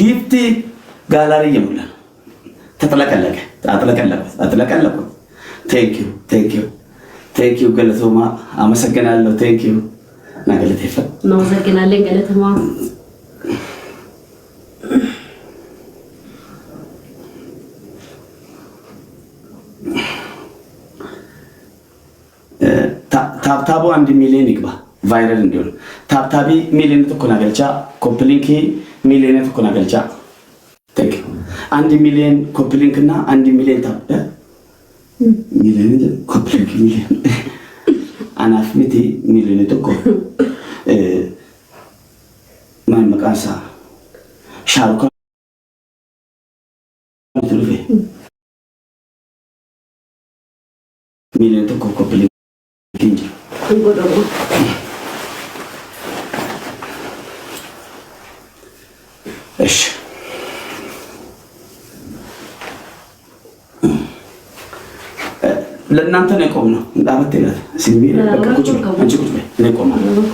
ጊፍት ጋላሪ የሙላ አጥለቀለቁ። ቴንክ ዩ ገለቶማ አመሰግናለሁ። ቴንክ ዩ ናገለቴ ፈ ነው ዘግናለን ገለቶማ ታብታቡ 1 ሚሊዮን ይግባ ቫይራል እንዲሆን ታብታቢ ሚሊዮን ተኮና ገልቻ ኮፕሊንክ ሚሊዮን ተኮና ገልቻ ቴንክ 1 ሚሊዮን ኮፕሊንክ እና 1 ሚሊዮን ታብ ሚሊዮን ኮፕሊንክ ሚሊዮን አናፍ ሚቲ ሚሊዮን ተኮ ማን መቃሳ ሻሩካ ትልፌ ሚሊዮን ተኮ ኮፕሊንክ እንጂ እንጎደው እሺ ለእናንተ ነው የቆምነው። እንዳመት ይላል ሲሚ ቁጭ አንቺ ቁጭ በይ እኔ ቆማለሁ።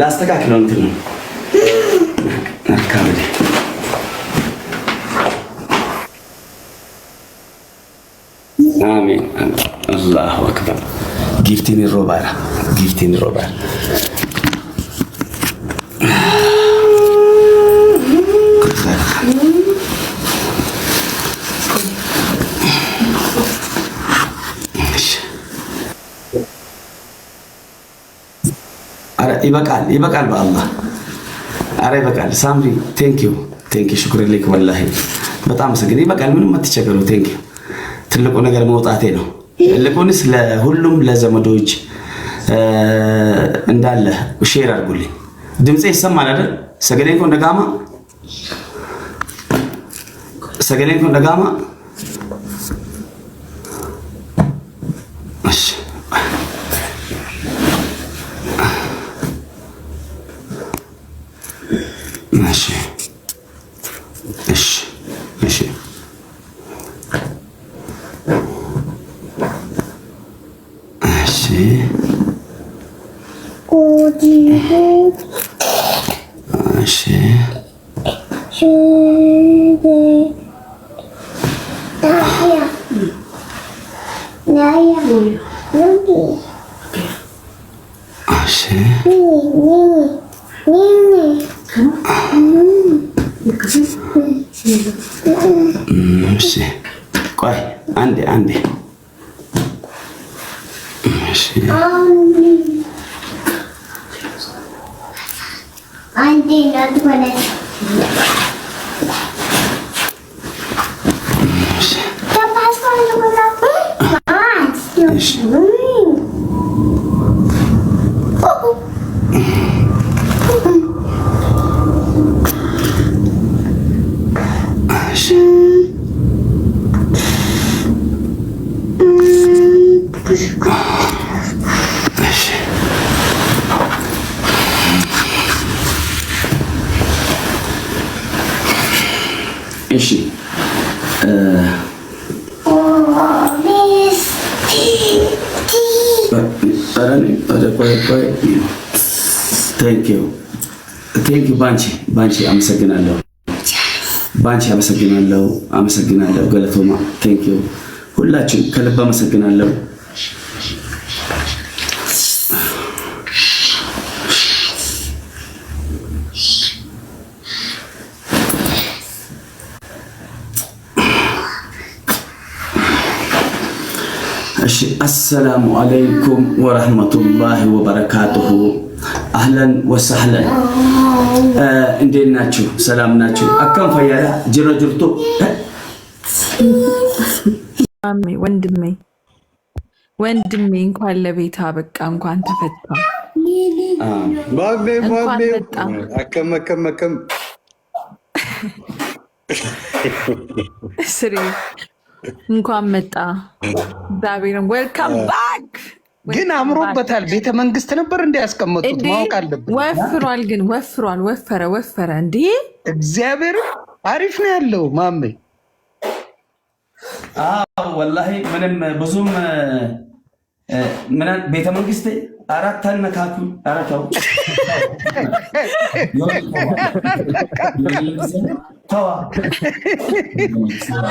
ላስተካክለው እንትን ነው አካባቢ አሜን አላሁ አክበር ጊፍቲን ሮባራ ይበቃል በአላህ አረ ይበቃል። ሳምሪ ቴንክ ዩ ሽኩር ለክ ወላሂ በጣም ሰግድ ይበቃል። ምንም አትቸገሩ። ቴንክ ዩ ትልቁ ነገር መውጣቴ ነው። ልቁንስ ለሁሉም ለዘመዶች እንዳለ ሼር አድርጉልኝ። ድምጼ ይሰማል አይደል? ሰገደኝ እንደጋማ እሺ ቆይ አንዴ እሺ አንዴ ናትወለ ቴንክ ዩ ባንቺ አመሰግናለሁ ገለቶማ ቴንክ ዩ ሁላችሁ ከልብ አመሰግናለሁ። እሺ አሰላሙ አለይኩም ወራህመቱላሂ ወበረካቱሁ። አህለን ወሰህለን እንዴት ናችሁ? ሰላም ናችሁ? አከም ፈያያ ጅሮ ጅርቱ ወንድሜ እንኳን ለቤታ በቃ እንኳን ተፈታ። አከም ስሪ እንኳን መጣ። ዳቢርን ዌልካም ባክ። ግን አምሮበታል። ቤተ መንግስት ነበር እንዲያስቀምጡት ማወቅ አለብን። ወፍሯል፣ ግን ወፈረ እንዴ! እግዚአብሔር አሪፍ ነው ያለው ማሜ። ወላሂ ምንም ብዙም ቤተ መንግስት አራት አነካኩ አራታው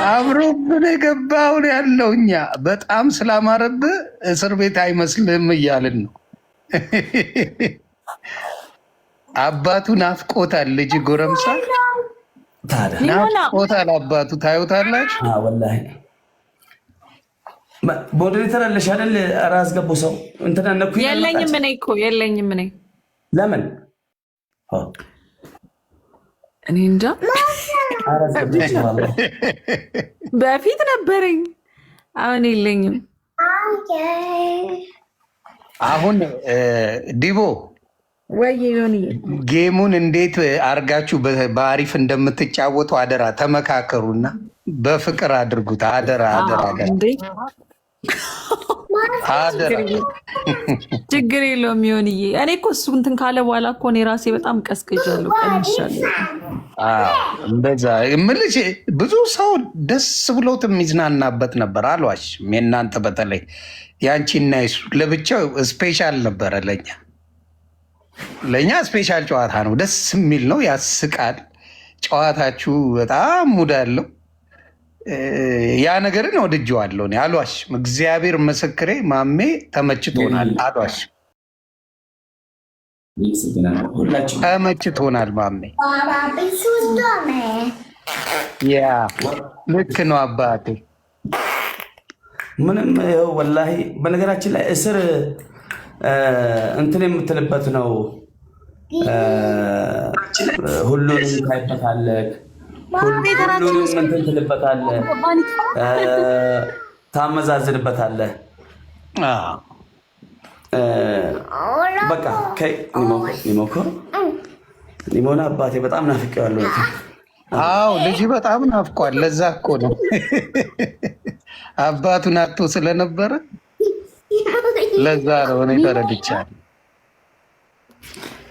አምሮብን የገባውን ያለው እኛ በጣም ስላማረብህ እስር ቤት አይመስልም እያልን ነው። አባቱ ናፍቆታል። ልጅ ጎረምሳ ናፍቆታል አባቱ። ታዩታላችሁ። ወላሂ ሞዴሬተር አለሽ አይደል? ኧረ አስገቡ ሰው እንትና ነኩ። የለኝም እኔ ለምን እኔ እንጃ። በፊት ነበረኝ፣ አሁን የለኝም። አሁን ዲቦ ወይ ጌሙን እንዴት አርጋችሁ በአሪፍ እንደምትጫወቱ አደራ ተመካከሩና በፍቅር አድርጉት። አደራ ችግር የለውም ይሆንዬ። እኔ እኮ እሱ እንትን ካለ በኋላ እኮ እኔ ራሴ በጣም ቀዝቅዣለሁ፣ ቀንሻለሁ። እንደዛ እምልሽ ብዙ ሰው ደስ ብሎት የሚዝናናበት ነበር። አልዋሽም። የእናንተ በተለይ ያንቺና ይሱ ለብቻው ስፔሻል ነበረ። ለእኛ ስፔሻል ጨዋታ ነው። ደስ የሚል ነው፣ ያስቃል። ጨዋታችሁ በጣም ሙድ አለው። ያ ነገርን ወድጄዋለሁ። አልዋሽም። እግዚአብሔር ምስክሬ ማሜ ተመችቶናል። አልዋሽም፣ ተመችቶናል ማሜ። ያ ልክ ነው አባቴ። ምንም ይኸው ወላሂ በነገራችን ላይ እስር እንትን የምትልበት ነው። ሁሉንም ታይበታለህ፣ ሁሉንም እንትን ትልበታለህ፣ ታመዛዝንበታለህ። በቃ ሊሞና አባቴ በጣም ናፍቄዋለሁ። አዎ ልጅ በጣም ናፍቋል። ለዛ እኮ ነው አባቱን አጥቶ ስለነበረ ለዛ ነው እኔ ተረድቻለሁ።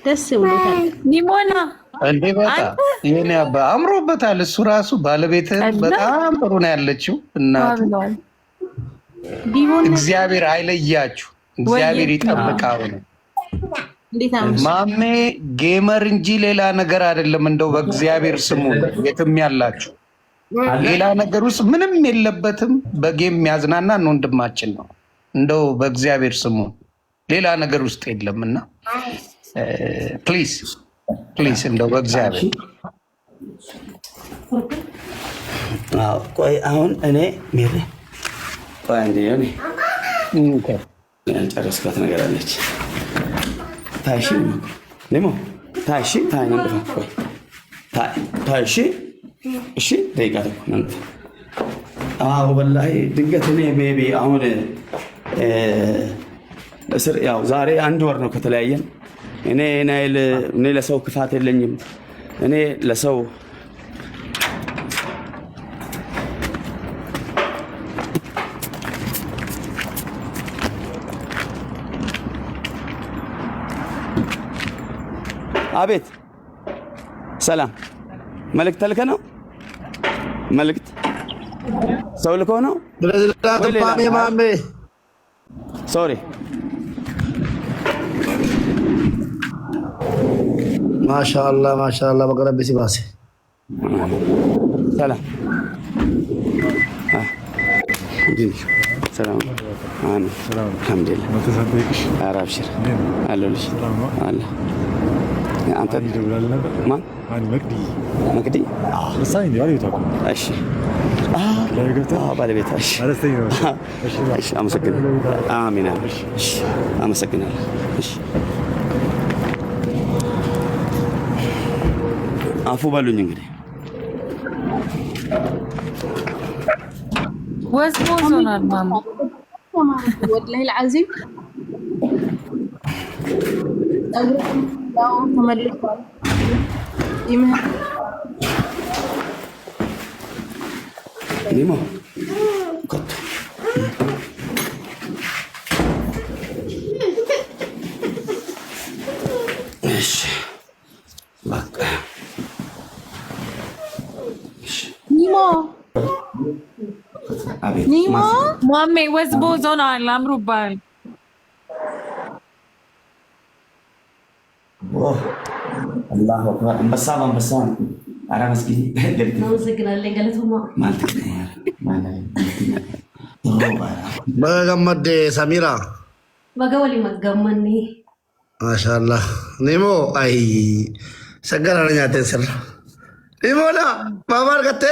ደስ ብሎታል ኒሞና እንዴ! በጣም የኔ አባ አምሮበታል። እሱ ራሱ ባለቤት በጣም ጥሩ ነው ያለችው። እናት እግዚአብሔር አይለያችሁ፣ እግዚአብሔር ይጠብቃው ነው ማሜ። ጌመር እንጂ ሌላ ነገር አይደለም። እንደው በእግዚአብሔር ስሙ የትም ያላችሁ ሌላ ነገር ውስጥ ምንም የለበትም። በጌም የሚያዝናናን ወንድማችን ነው። እንደው በእግዚአብሔር ስሙ ሌላ ነገር ውስጥ የለምና ፕሊዝ እንደው በእግዚአብሔር ቆይ አሁን እኔ ሜሪ ቆይ እንዴ ያልጨረስኳት ነገር አለች። ታይሺ ሌሞ ታይሺ ታይነንድ ቆይ ታይሺ እሺ ደቂቃ ተቆናንተ ወላሂ ድንገት እኔ ቤቢ አሁን እስር ያው ዛሬ 1 ወር ነው ከተለያየን። እኔ ለሰው ክፋት የለኝም። እኔ ለሰው አቤት ሰላም መልእክት ልከህ ነው? መልእክት ሰው ልከው ነው? ሶሪ ማሻአላህ በቀረብ ሲባሴ ሰላም ሰላም አልሐምዱሊላህ። አብሽር አለሁልሽ አለ አንተ ይደውላል ነበር ማን? መቅዲ እሳይ ነው ያለው ታውቁ። እሺ ባለቤቷ። እሺ አመሰግናለሁ። አሜን። እሺ አመሰግናለሁ። እሺ አፉ በሉኝ እንግዲህ ወዝቦዞናል ማማ والله العظيم أو تملك لما قط ايش بقى نيمو نيمو مامي وزبوزونال አምሩባል الله اكبر አንበሳ ኧረ መስጊድ እናመሰግናለን ገለቶማ ማለት በገመድ ሰሚራ በገወሊ መገመኒ ማሻአላህ ኒሞ አይ ሰገራኛ ተንሰር ኒሞና ማማር ከተ